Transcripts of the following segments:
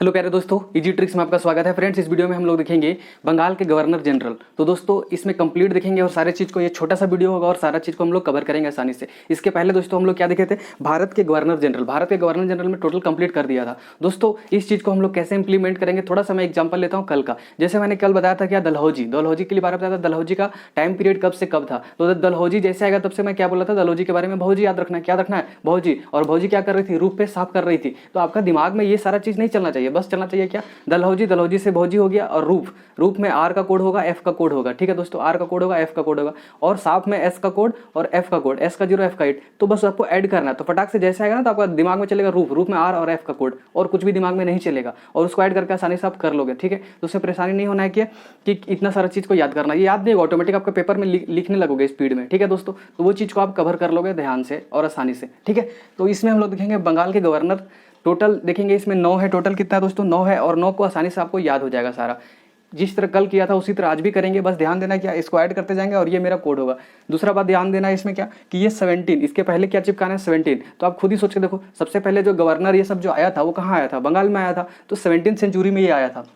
Hello प्यारे दोस्तों, easy tricks में आपका स्वागत है। फ्रेंड्स, इस वीडियो में हम लोग देखेंगे बंगाल के गवर्नर जनरल। तो दोस्तों इसमें कंप्लीट देखेंगे और सारे चीज़ को, ये छोटा सा वीडियो होगा और सारा चीज़ को हम लोग कवर करेंगे आसानी से। इसके पहले दोस्तों हम लोग क्या देखे थे, भारत के गवर्नर जनरल। भारत के गवर्नर जनरल में टोटल कंप्लीट कर दिया था। दोस्तों इस चीज़ को हम लोग कैसे इंप्लीमेंट करेंगे, थोड़ा सा मैं एग्जाम्पल लेता हूँ कल का। जैसे मैंने कल बताया था क्या, दलहौजी के लिए बारे में बताया था। दलहौजी का टाइम पीरियड कब से कब था। तो दलहौजी जैसे आएगा तब से मैं क्या बोला था, दलहौजी के बारे में भौजी याद रखना है। क्या रखना है, भौजी। और भौजी क्या कर रही थी, रूप पे साफ कर रही थी। तो आपका दिमाग में ये सारा चीज़ नहीं चलना चाहिए, बस चलना चाहिए क्या, दलहौजी से भौजी हो गया। और रूप में आर का कोड होगा, एफ का कोड होगा। ठीक है दोस्तों, आर का कोड होगा, एफ का कोड होगा। और साफ में एस का कोड और एफ का कोड, एस का 0 एफ का 8। तो बस आपको ऐड करना है। तो फटाक से जैसे आएगा ना तो आपका दिमाग में चलेगा रूप में आर और एफ का कोड, और कुछ भी दिमाग में नहीं चलेगा। और उसको ऐड करके आसानी से आप कर लोगे। ठीक है, तो उससे परेशानी नहीं होना है कि इतना सारा चीज़ को याद करना। ये याद नहीं होगा, ऑटोमेटिक आपका पेपर में लिखने लगोगे स्पीड में। ठीक है दोस्तों, तो वो चीज़ को आप कवर कर लोगे ध्यान से और आसानी से। ठीक है, तो इसमें हम लोग देखेंगे बंगाल के गवर्नर। टोटल देखेंगे इसमें 9 है। टोटल कितना है दोस्तों, 9 है। और 9 को आसानी से आपको याद हो जाएगा सारा। जिस तरह कल किया था उसी तरह आज भी करेंगे। बस ध्यान देना क्या, इसको ऐड करते जाएंगे और ये मेरा कोड होगा। दूसरा बात ध्यान देना है इसमें क्या, कि ये 17, इसके पहले क्या चिपकाना है, 17। तो आप खुद ही सोच के देखो, सबसे पहले जो गवर्नर ये सब जो आया था वो कहाँ आया था, बंगाल में आया था। तो 17वीं सेंचुरी में ये आया था।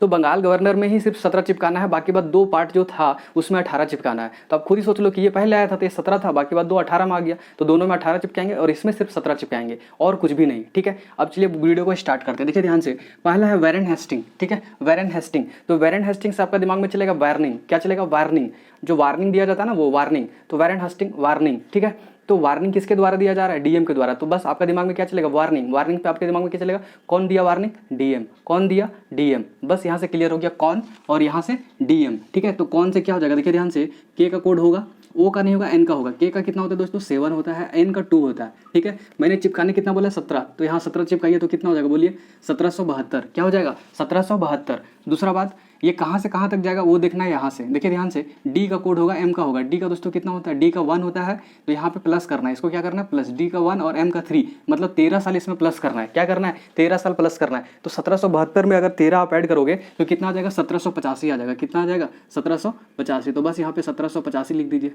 तो बंगाल गवर्नर में ही सिर्फ 17 चिपकाना है, बाकी बात 2 पार्ट जो था उसमें 18 चिपकाना है। तो आप खुद ही सोच लो कि ये पहले आया था तो ये 17 था, बाकी बात 2 18 में आ गया। तो दोनों में 18 चिपकाएंगे और इसमें सिर्फ 17 चिपकाएंगे और कुछ भी नहीं। ठीक है, अब चलिए वीडियो को स्टार्ट करते हैं। देखिए ध्यान से, पहला है वैरेन हेस्टिंग। ठीक है, वैरेन हेस्टिंग। तो वैरेन हेस्टिंग से आपका दिमाग में चलेगा वार्निंग। क्या चलेगा, वार्निंग। जो वार्निंग दिया जाता है ना वो वार्निंग। तो वैरेन हेस्टिंग वार्निंग। ठीक है, तो वार्निंग किसके द्वारा दिया जा रहा है, डीएम के द्वारा। तो बस आपका दिमाग में क्या चलेगा, वार्निंग। वार्निंग पे आपके दिमाग में क्या चलेगा, कौन दिया वार्निंग, डीएम। कौन दिया, डीएम। बस यहाँ से क्लियर हो गया कौन, और यहाँ से डीएम। ठीक है, तो कौन से क्या हो जाएगा, देखिए ध्यान से, के का कोड होगा, ओ का नहीं होगा, एन का होगा। के का कितना होता है दोस्तों, 7 होता है, एन का 2 होता है। ठीक है, मैंने चिपकाने कितना बोला, 17। तो यहाँ 17 चिपकाइए तो कितना हो जाएगा, बोलिए 1772। क्या हो जाएगा, 1772। दूसरा बात, ये कहाँ से कहाँ तक जाएगा वो देखना है। यहाँ से देखिए ध्यान से, डी का कोड होगा, एम का होगा। डी का दोस्तों कितना होता है, डी का 1 होता है। तो यहाँ पे प्लस करना है, इसको क्या करना है, प्लस। डी का 1 और एम का 3, मतलब 13 साल इसमें प्लस करना है। क्या करना है, 13 साल प्लस करना है। तो 1772 में अगर 13 आप ऐड करोगे तो कितना आ जाएगा, 1785 आ जाएगा। कितना आ जाएगा, 1785। तो बस यहाँ पे 1785 लिख दीजिए,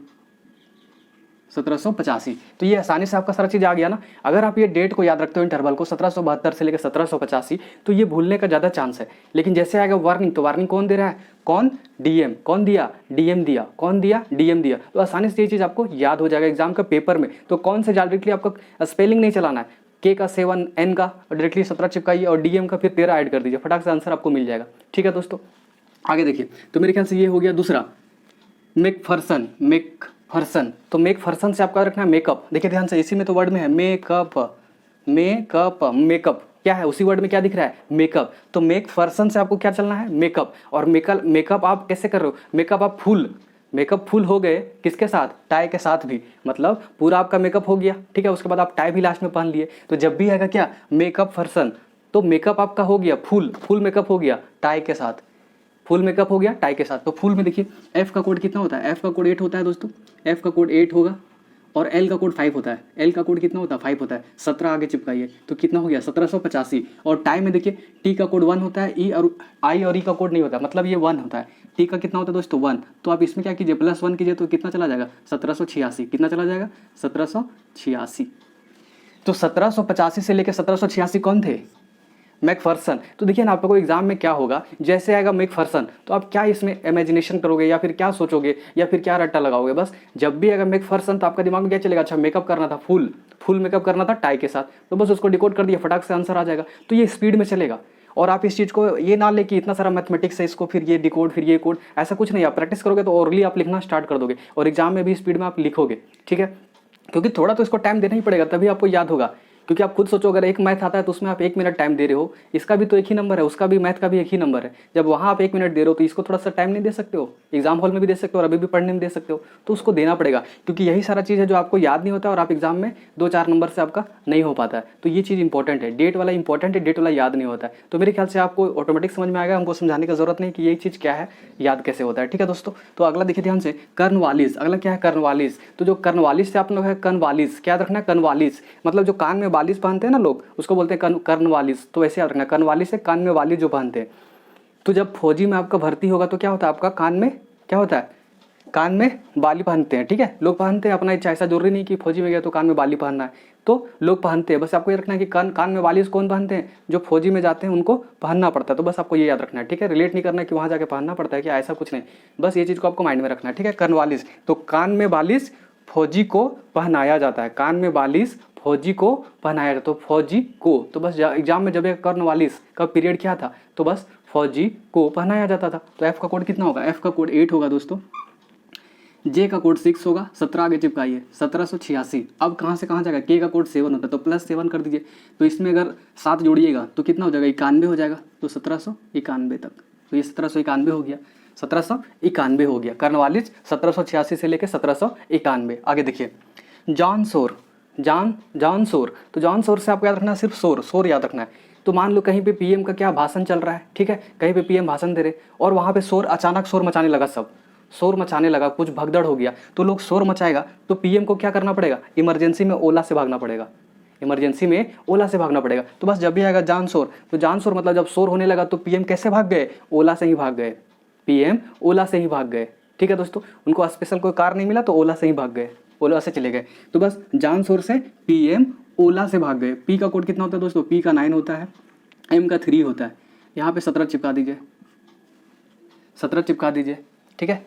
1785। तो ये आसानी से आपका सारा चीज़ आ गया ना। अगर आप ये डेट को याद रखते हो, इंटरवल को 1772 से लेकर 1785, तो ये भूलने का ज़्यादा चांस है। लेकिन जैसे आएगा वार्निंग, तो वार्निंग कौन दे रहा है, कौन, डीएम। कौन दिया, डीएम दिया। कौन दिया, डीएम दिया। तो आसानी से ये चीज़ आपको याद हो जाएगा एग्जाम का पेपर में। तो कौन से डायरेक्टली आपको स्पेलिंग नहीं चलाना है, के का 7, एन का डायरेक्टली 17 चिपकाइए और डीएम का फिर 13 ऐड कर दीजिए, फटाक से आंसर आपको मिल जाएगा। ठीक है दोस्तों, आगे देखिए। तो मेरे ख्याल से ये हो गया दूसरा, मेकफर्सन। मेकफर्सन, तो मेकफर्सन से आपका रखना है मेकअप। देखिए ध्यान से, इसी में तो वर्ड में है मेकअप। मेकअप, मेकअप क्या है, उसी वर्ड में क्या दिख रहा है, मेकअप। तो मेकफर्सन से आपको क्या चलना है, मेकअप। और मेकअप आप कैसे कर रहे हो, मेकअप आप फुल, मेकअप फुल हो गए किसके साथ, टाई के साथ भी, मतलब पूरा आपका मेकअप हो गया। ठीक है, उसके बाद आप टाई भी लास्ट में पहन लिए। तो जब भी आएगा क्या, मेकअप पर्सन, तो मेकअप आपका हो गया फुल, फुल मेकअप हो गया टाई के साथ। फुल मेकअप हो गया टाई के साथ। तो फुल में देखिए एफ का कोड कितना होता है, एफ का कोड 8 होता है दोस्तों। एफ का कोड 8 होगा और एल का कोड 5 होता है। एल का कोड कितना होता है, 5 होता है। 17 आगे चिपकाइए तो कितना हो गया, 1785। और टाई में देखिए टी का कोड 1 होता है, ई और आई और ई का कोड नहीं होता, मतलब ये 1 होता है। टी का कितना होता है दोस्तों, 1। तो आप इसमें क्या कीजिए, +1 कीजिए तो कितना चला जाएगा, 1786। कितना चला जाएगा, 1786। तो 1785 से लेकर 1786 कौन थे, मैकफर्सन। तो देखिए ना, आपको एग्जाम में क्या होगा, जैसे आएगा मैकफर्सन तो आप क्या इसमें इमेजिनेशन करोगे या फिर क्या सोचोगे या फिर क्या रट्टा लगाओगे। बस जब भी आएगा मैकफर्सन तो आपका दिमाग में क्या चलेगा, अच्छा मेकअप करना था, फुल मेकअप करना था टाई के साथ। तो बस उसको डिकोड कर दिया, फटाक से आंसर आ जाएगा। तो ये स्पीड में चलेगा। और आप इस चीज़ को ये ना ले कि इतना सारा मैथमेटिक्स है, इसको फिर ये डिकोड फिर ये कोड, ऐसा कुछ नहीं। आप प्रैक्टिस करोगे तो ओरली आप लिखना स्टार्ट कर दोगे और एग्जाम में भी स्पीड में आप लिखोगे। ठीक है, क्योंकि थोड़ा तो इसको टाइम देना ही पड़ेगा, तभी आपको याद होगा। क्योंकि आप खुद सोचो, अगर एक मैथ आता है तो उसमें आप 1 मिनट टाइम दे रहे हो, इसका भी तो एक ही नंबर है, उसका भी, मैथ का भी एक ही नंबर है। जब वहाँ आप 1 मिनट दे रहे हो तो इसको थोड़ा सा टाइम नहीं दे सकते हो, एग्जाम हॉल में भी दे सकते हो और अभी भी पढ़ने में दे सकते हो। तो उसको देना पड़ेगा, क्योंकि यही सारा चीज़ है जो आपको याद नहीं होता और आप एग्जाम में 2-4 नंबर से आपका नहीं हो पाता है। तो ये चीज़ इंपॉर्टेंट है, डेट वाला इंपॉर्टेंट है, डेट वाला याद नहीं होता है। तो मेरे ख्याल से आपको ऑटोमेटिक समझ में आएगा, हमको समझाने की जरूरत नहीं कि ये चीज़ क्या है, याद कैसे होता है। ठीक है दोस्तों, तो अगला देखिए ध्यान से, कर्नवालिस। अगला क्या है, कर्नवालिस। तो जो कर्नवालिस से आप लोग है, कर्नवालिस क्या रखना है, कर्नवालिस मतलब जो कान में बालिश पहनते हैं ना लोग, उसको बोलते हैं कर्नवालिस। तो वैसे याद रखना, कर्नवालिस से कान में वाली जो पहनते हैं। तो जब फौजी में आपका भर्ती होगा तो क्या होता है, आपका कान में क्या होता है, कान में बाली पहनते हैं, ठीक है, लोग पहनते हैं, अपना इच्छा, ऐसा जरूरी नहीं कि फौजी में गया तो कान में बाली पहनना है, तो लोग पहनते हैं। बस आपको ये रखना है कि कान में बाली कौन पहनते हैं, जो फौजी में जाते हैं उनको पहनना पड़ता है। तो बस आपको ये याद रखना है, ठीक है, रिलेट नहीं करना है कि वहाँ जाके पहनना पड़ता है, कि ऐसा कुछ नहीं, बस ये चीज़ को आपको माइंड में रखना है, ठीक है। कर्नवालिस, तो कान में बालिश फौजी को पहनाया जाता है, कान में बालिश फौजी को पहनाया जाता है, तो फौजी को, तो बस एग्जाम में जब ये कर्नवालिस का पीरियड क्या था, तो बस फौजी को पहनाया जाता था। तो एफ का कोड कितना होगा, एफ का कोड 8 होगा दोस्तों, जे का कोड 6 होगा, 17 आगे चिपकाइए, 1786। अब कहाँ से कहाँ जाएगा, के का कोड 7 होता है, तो +7 कर दीजिए। तो इसमें अगर 7 जोड़िएगा तो कितना हो जाएगा, 91 हो जाएगा, तो 1791 तक, तो ये 1791 हो गया, 1791 हो गया। कर्नवालिस 1786 से लेकर 1791। आगे देखिए, जॉन सोर, जॉन सोर, तो जॉन सोर से आपको याद रखना है सिर्फ सोर याद रखना है। तो मान लो कहीं पे पीएम का क्या भाषण चल रहा है, ठीक है, कहीं पे पीएम भाषण दे रहे और वहाँ पे अचानक शोर मचाने लगा, सब शोर मचाने लगा, कुछ भगदड़ हो गया, तो लोग शोर मचाएगा, तो पीएम को क्या करना पड़ेगा, इमरजेंसी में ओला से भागना पड़ेगा, इमरजेंसी में ओला से भागना पड़ेगा। तो बस जब भी आएगा जॉन शोर, तो जॉन शोर मतलब जब शोर होने लगा तो पीएम कैसे भाग गए, ओला से ही भाग गए, पीएम ओला से ही भाग गए, ठीक है दोस्तों, उनको स्पेशल कोई कार नहीं मिला तो ओला से ही भाग गए, ओला से चले गए। तो बस जॉन शोर से पीएम ओला से भाग गए। पी का कोड कितना होता है दोस्तों, पी का 9 होता है, एम का 3 होता है, यहाँ पे 17 चिपका दीजिए, 17 चिपका दीजिए, ठीक है।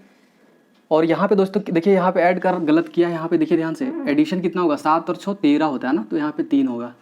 और यहाँ पे दोस्तों देखिए, यहाँ पे ऐड कर गलत किया है, यहाँ पे देखिए ध्यान से, एडिशन कितना होगा, 7 और 6 13 होता है ना, तो यहाँ पे 3 होगा,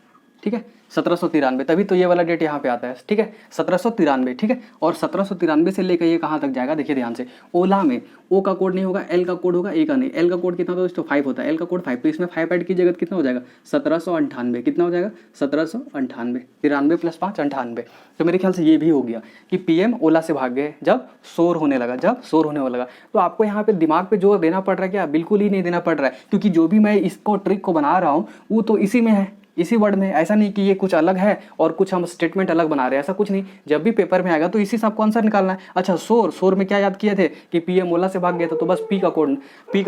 ठीक है, 1793, तभी तो ये वाला डेट यहाँ पे आता है, ठीक है, 1793, ठीक है। और 1793 से लेकर ये कहाँ तक जाएगा, देखिए ध्यान से, ओला में ओ का कोड नहीं होगा, एल का कोड होगा, ए का नहीं। एल का कोड कितना होता है दोस्तों, 5 होता है, एल का कोड 5, तो इसमें 5 ऐड कीजिएगा कितना हो जाएगा, 1798, कितना हो जाएगा, 1798, 93 + 5 98। तो मेरे ख्याल से ये भी हो गया कि पीएम ओला से भाग गए जब शोर होने लगा, जब शोर होने लगा। तो आपको यहाँ पे दिमाग पे जोर देना पड़ रहा है क्या, बिल्कुल ही नहीं देना पड़ रहा है, क्योंकि जो भी मैं इसको ट्रिक को बना रहा हूँ वो तो इसी में है, इसी वर्ड में, ऐसा नहीं कि ये कुछ अलग है और कुछ हम स्टेटमेंट अलग बना रहे हैं, ऐसा कुछ नहीं। जब भी पेपर में आएगा तो इसी से आपको आंसर निकालना है। अच्छा, शोर में क्या याद किए थे कि पीएम ओला से भाग गया था, तो बस पी का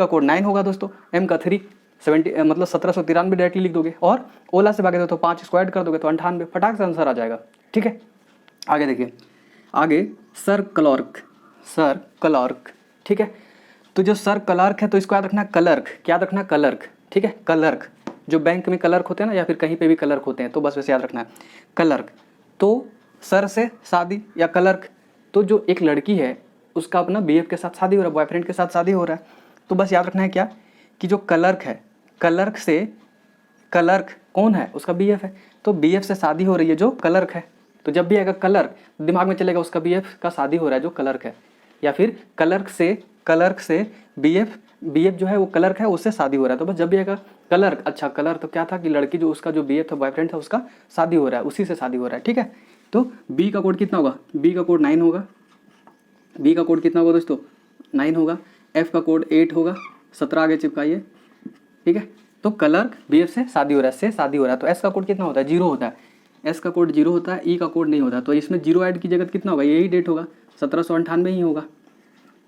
कोड 9 होगा दोस्तों, एम का 3 70 मतलब 1793 डायरेक्टली लिख दोगे, और ओला से भागे थे तो 5 इसको ऐड कर दोगे तो 98, फटाक से आंसर आ जाएगा, ठीक है। आगे देखिए, आगे सर क्लर्क, ठीक है। तो जो सर क्लर्क है तो इसको याद रखना क्लर्क, क्या याद रखना क्लर्क, ठीक है, क्लर्क, जो बैंक में क्लर्क होते हैं ना, या फिर कहीं पे भी क्लर्क होते हैं, तो बस वैसे याद रखना है क्लर्क। तो सर से शादी या क्लर्क, तो जो एक लड़की है उसका अपना बीएफ के साथ शादी हो रहा है, बॉयफ्रेंड के साथ शादी हो रहा है, तो बस याद रखना है क्या कि जो क्लर्क है, क्लर्क से क्लर्क कौन है, उसका बीएफ है, तो बीएफ से शादी हो रही है जो क्लर्क है। तो जब भी आएगा क्लर्क, दिमाग में चलेगा उसका बीएफ का शादी हो रहा है जो क्लर्क है, या फिर क्लर्क से बीएफ जो है वो क्लर्क है उससे शादी हो रहा है। तो बस जब भी आएगा क्लर्क, अच्छा क्लर्क तो क्या था कि लड़की जो उसका जो बीएफ था, बॉयफ्रेंड था, उसका शादी हो रहा है, उसी से शादी हो रहा है, ठीक है। तो बी का कोड कितना होगा, बी का कोड 9 होगा, बी का कोड कितना होगा दोस्तों, 9 होगा। एफ का कोड 8 होगा, 17 आगे चिपकाइए, ठीक है। तो क्लर्क बीएफ से शादी हो रहा है, तो एस का कोड कितना होता है, 0 होता है, एस का कोड 0 होता है, ई का कोड नहीं होता, तो इसमें 0 ऐड कीजिएगा तो कितना होगा, यही डेट होगा, 1798 ही होगा,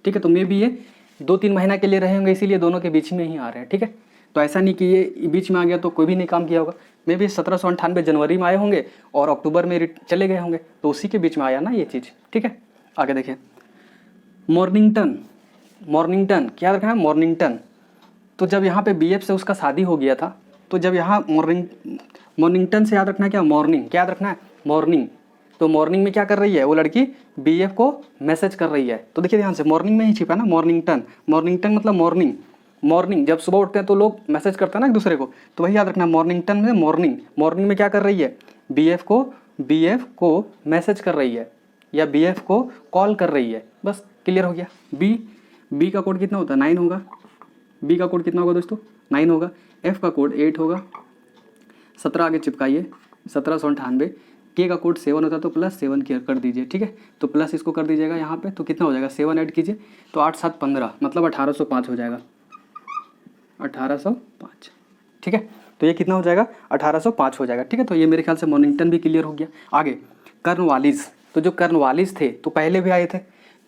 ठीक है। तो मे भी ये 2-3 महीना के लिए रहे होंगे, इसीलिए दोनों के बीच में ही आ रहे हैं, ठीक है। तो ऐसा नहीं कि ये बीच में आ गया तो कोई भी नहीं काम किया होगा, मे भी 1798 जनवरी में आए होंगे और अक्टूबर में चले गए होंगे, तो उसी के बीच में आया ना ये चीज़, ठीक है। आगे देखिए, मॉर्निंगटन क्या रखना है, मॉर्निंगटन। तो जब यहाँ पे बीएफ से उसका शादी हो गया था, तो जब यहाँ मॉर्निंगटन से याद रखना है क्या, मॉर्निंग, क्या याद रखना है, मॉर्निंग। तो मॉर्निंग में क्या कर रही है वो लड़की, बीएफ को मैसेज कर रही है। तो देखिए ध्यान से, मॉर्निंग में ही छिपा ना, मॉर्निंगटन मतलब मॉर्निंग जब सुबह उठते हैं तो लोग मैसेज करते हैं ना एक दूसरे को, तो वही याद रखना, मॉर्निंगटन में मॉर्निंग में क्या कर रही है, बीएफ को मैसेज कर रही है या बीएफ को कॉल कर रही है, बस क्लियर हो गया। बी का कोड कितना होता है, 9 होगा, बी का कोड कितना होगा दोस्तों, 9 होगा। एफ का कोड 8 होगा, 17 आगे चिपकाइए, 1798। के का कोड 7 होता है तो +7 कर दीजिए, ठीक है। तो प्लस इसको कर दीजिएगा यहाँ पे, तो कितना हो जाएगा, 7 ऐड कीजिए तो 8 7 15 मतलब 1805 हो जाएगा, 1805, ठीक है। तो ये कितना हो जाएगा, 1805 हो जाएगा, ठीक है। तो ये मेरे ख्याल से मॉर्निंगटन भी क्लियर हो गया। आगे कर्नवालिस, तो जो कर्नवालिस थे तो पहले भी आए थे,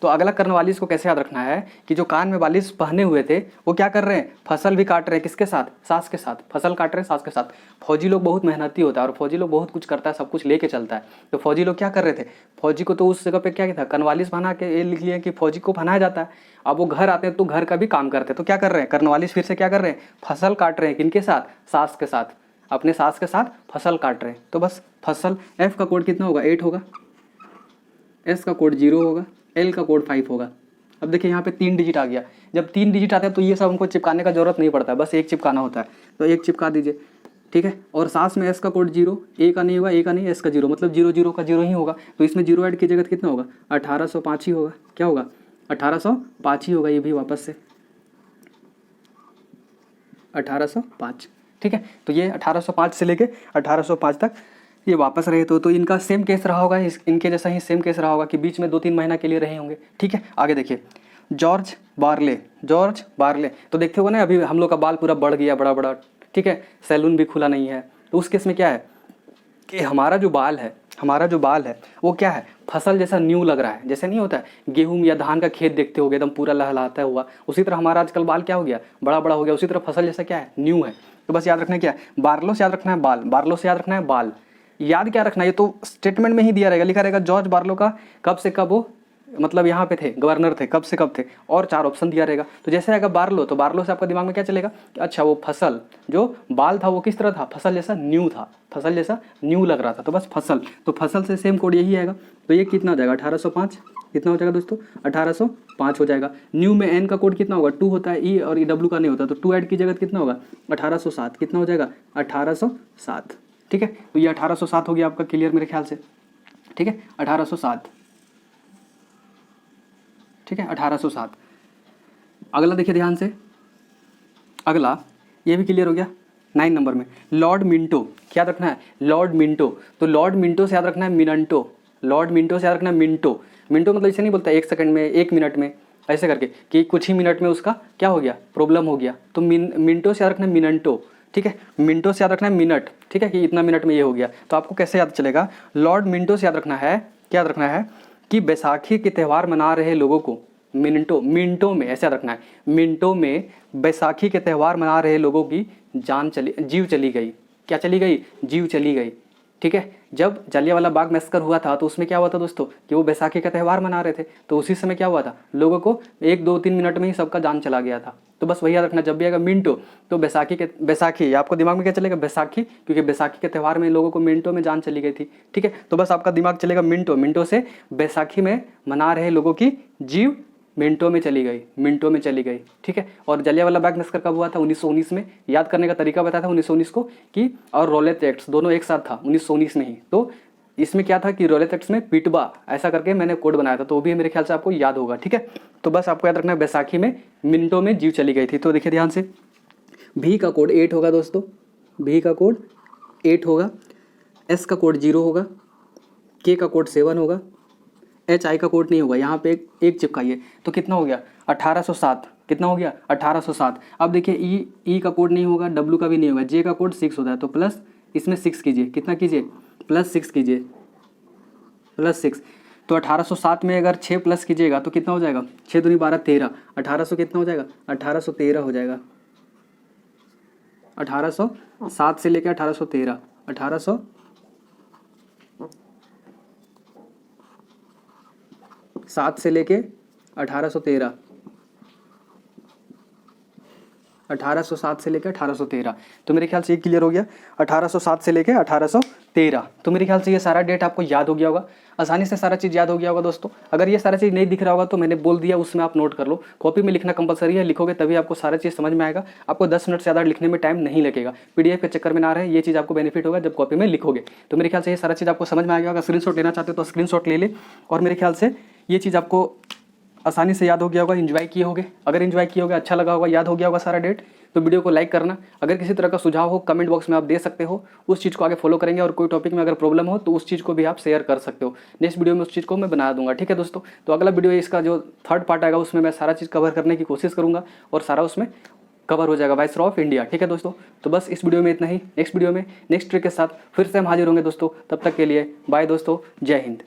तो अगला कर्नवालिस को कैसे याद रखना है कि जो कान में वालिस पहने हुए थे वो क्या कर रहे हैं, फसल भी काट रहे हैं, किसके साथ, सांस के साथ, फसल काट रहे हैं सांस के साथ। फौजी लोग बहुत मेहनती होता है और फौजी लोग बहुत कुछ करता है, सब कुछ लेके चलता है। तो फौजी लोग क्या कर रहे थे, फौजी को तो उस जगह पे क्या था, कर्नवालिस पहना के ये लिख लिया कि फौजी को पहनाया जाता है। अब वो घर आते हैं तो घर का भी काम करते हैं, तो क्या कर रहे हैं, कर्नवालिस फिर से क्या कर रहे हैं, फसल काट रहे हैं, किनके साथ, सांस के साथ, अपने सांस के साथ फसल काट रहे हैं। तो बस फसल, एफ का कोड कितना होगा, 8 होगा, एस का कोड 0 होगा, एल का कोड 5 होगा। अब देखिए यहाँ पे 3 डिजिट आ गया। जब 3 डिजिट आता है तो ये सब हमको चिपकाने का जरूरत नहीं पड़ता है, बस एक चिपकाना होता है, तो एक चिपका दीजिए, ठीक है। और सांस में एस का कोड 0, ए का नहीं होगा, ए का नहीं, एस का 0, मतलब 0 0 का 0 ही होगा। तो इसमें 0 ऐड कीजिएगा तो कितना होगा, 1805 ही होगा। क्या होगा, 1805 ही होगा, ये भी वापस से 1805, ठीक है। तो ये 1805 से लेके 1805 तक ये वापस रहे तो इनका सेम केस रहा होगा, इनके जैसा ही सेम केस रहा होगा कि बीच में 2-3 महीना के लिए रहे होंगे, ठीक है। आगे देखिए, जॉर्ज बार्ले, जॉर्ज बार्ले, तो देखते हो ना अभी हम लोग का बाल पूरा बढ़ गया, बड़ा बड़ा, ठीक है, सैलून भी खुला नहीं है। तो उस केस में क्या है कि हमारा जो बाल है वो क्या है, फसल जैसा न्यू लग रहा है। जैसे नहीं होता है गेहूं या धान का खेत देखते होगे एकदम पूरा लहलहाता हुआ, उसी तरह हमारा आजकल बाल क्या हो गया, बड़ा बड़ा हो गया, उसी तरह फसल जैसा क्या है, न्यू है। तो बस याद रखना है क्या है, बार्लो से याद रखना है बाल, बार्लो से याद रखना है बाल। याद क्या रखना है, ये तो स्टेटमेंट में ही दिया रहेगा, लिखा रहेगा जॉर्ज बार्लो का कब से कब वो मतलब यहाँ पे थे, गवर्नर थे, कब से कब थे, और 4 ऑप्शन दिया रहेगा। तो जैसे आएगा बार्लो, तो बार्लो से आपका दिमाग में क्या चलेगा कि अच्छा वो फसल, जो बाल था वो किस तरह था, फसल जैसा न्यू था, फसल जैसा न्यू लग रहा था, तो बस फसल, तो फसल से सेम कोड यही आएगा। तो ये कितना हो जाएगा, 1805, कितना हो जाएगा दोस्तों, 1805 हो जाएगा। न्यू में एन का कोड कितना होगा, 2 होता है, ई और डब्ल्यू का नहीं होता, तो 2 ऐड कीजिएगा तो कितना होगा, 1807, कितना हो जाएगा, 1807, ठीक है। तो ये 1807 हो गया आपका क्लियर मेरे ख्याल से, ठीक है, 1807, ठीक है, 1807। अगला देखिए ध्यान से, अगला ये भी क्लियर हो गया 9 नंबर में, लॉर्ड मिंटो, क्या रखना है, लॉर्ड मिंटो। तो लॉर्ड मिंटो से याद रखना है मिनंटो, लॉर्ड मिंटो से याद रखना है मिंटो। मिंटो मतलब इसे नहीं बोलता 1 सेकंड में, 1 मिनट में, ऐसे करके कि कुछ ही मिनट में उसका क्या हो गया, प्रॉब्लम हो गया। तो मिंटो से याद रखना है मिनंटो, ठीक है, मिनटो से याद रखना है मिनट, ठीक है, कि इतना मिनट में ये हो गया। तो आपको कैसे याद चलेगा, लॉर्ड मिंटो से याद रखना है, क्या याद रखना है कि बैसाखी के त्यौहार मना रहे लोगों को, मिनटों में ऐसे याद रखना है, मिनटों में बैसाखी के त्यौहार मना रहे लोगों की जीव चली गई, क्या चली गई, जीव चली गई, ठीक है। जब जलियांवाला बाग मैसेकर हुआ था तो उसमें क्या हुआ था दोस्तों कि वो बैसाखी का त्यौहार मना रहे थे, तो उसी समय क्या हुआ था, लोगों को 1 2 3 मिनट में ही सबका जान चला गया था। तो बस वही याद रखना, जब भी आएगा मिनटो तो बैसाखी आपको दिमाग में क्या चलेगा, बैसाखी, क्योंकि बैसाखी के त्यौहार में लोगों को मिनटों में जान चली गई थी, ठीक है। तो बस आपका दिमाग चलेगा मिनटो, मिनटो से बैसाखी में मना रहे लोगों की जीव मिनटों में चली गई, मिनटों में चली गई, ठीक है। और जलियांवाला बाग मैसेकर कब हुआ था, 1919 में। याद करने का तरीका बताया था 1919 को कि, और रॉलेट एक्ट्स दोनों एक साथ था 1919 में ही। तो इसमें क्या था कि रॉलेट एक्ट्स में पिटबा ऐसा करके मैंने कोड बनाया था, तो वो भी मेरे ख्याल से आपको याद होगा, ठीक है। तो बस आपको याद रखना है बैसाखी में मिनटों में जीव चली गई थी। तो देखिए ध्यान से, भी का कोड 8 होगा दोस्तों, भी का कोड 8 होगा, एस का कोड 0 होगा, के का कोड 7 होगा, एच आई का कोड नहीं होगा, यहाँ पे एक चिपकाइए तो कितना हो गया, 1807, कितना हो गया, 1807। अब देखिए ई का कोड नहीं होगा, डब्ल्यू का भी नहीं होगा, जे का कोड 6 होता है, तो प्लस इसमें 6 कीजिए, कितना कीजिए, +6 कीजिए, +6। तो 1807 में अगर 6 प्लस कीजिएगा तो कितना हो जाएगा, 6 दूनी 12 13, 1800 कितना हो जाएगा, 1813 हो जाएगा। 1807 से लेकर 1813, 1807 से लेके 1813, 1807 से लेकर 1813। तो मेरे ख्याल से ये क्लियर हो गया, 1807 से लेकर 1813। तो मेरे ख्याल से ये सारा डेट आपको याद हो गया होगा, आसानी से सारा चीज़ याद हो गया होगा दोस्तों। अगर ये सारा चीज़ नहीं दिख रहा होगा तो मैंने बोल दिया, उसमें आप नोट कर लो, कॉपी में लिखना कंपलसरी है, लिखोगे तभी आपको सारा चीज़ समझ में आएगा। आपको 10 मिनट से ज़्यादा लिखने में टाइम नहीं लगेगा, PDF के चक्कर में ना रहे, ये चीज़ आपको बेनिफिट होगा जब कॉपी में लिखोगे। तो मेरे ख्याल से ये सारा चीज़ आपको समझ में आ गया होगा। स्क्रीनशॉट लेना चाहते हो तो स्क्रीनशॉट ले ले, और मेरे ख्याल से ये चीज़ आपको आसानी से याद हो गया होगा, एंजॉय किए होगे। अगर एंजॉय किए होगे, अच्छा लगा होगा, याद हो गया होगा सारा डेट, तो वीडियो को लाइक करना। अगर किसी तरह का सुझाव हो कमेंट बॉक्स में आप दे सकते हो, उस चीज़ को आगे फॉलो करेंगे। और कोई टॉपिक में अगर प्रॉब्लम हो तो उस चीज़ को भी आप शेयर कर सकते हो, नेक्स्ट वीडियो में उस चीज़ को मैं बना दूंगा, ठीक है दोस्तों। तो अगला वीडियो इसका जो 3rd पार्ट आएगा उसमें मैं सारा चीज़ कवर करने की कोशिश करूँगा और सारा उसमें कवर हो जाएगा वाइसरॉय ऑफ इंडिया, ठीक है दोस्तों। तो बस इस वीडियो में इतना ही, नेक्स्ट वीडियो में नेक्स्ट ट्रिक के साथ फिर से हम हाजिर होंगे दोस्तों। तब तक के लिए बाय दोस्तों, जय हिंद।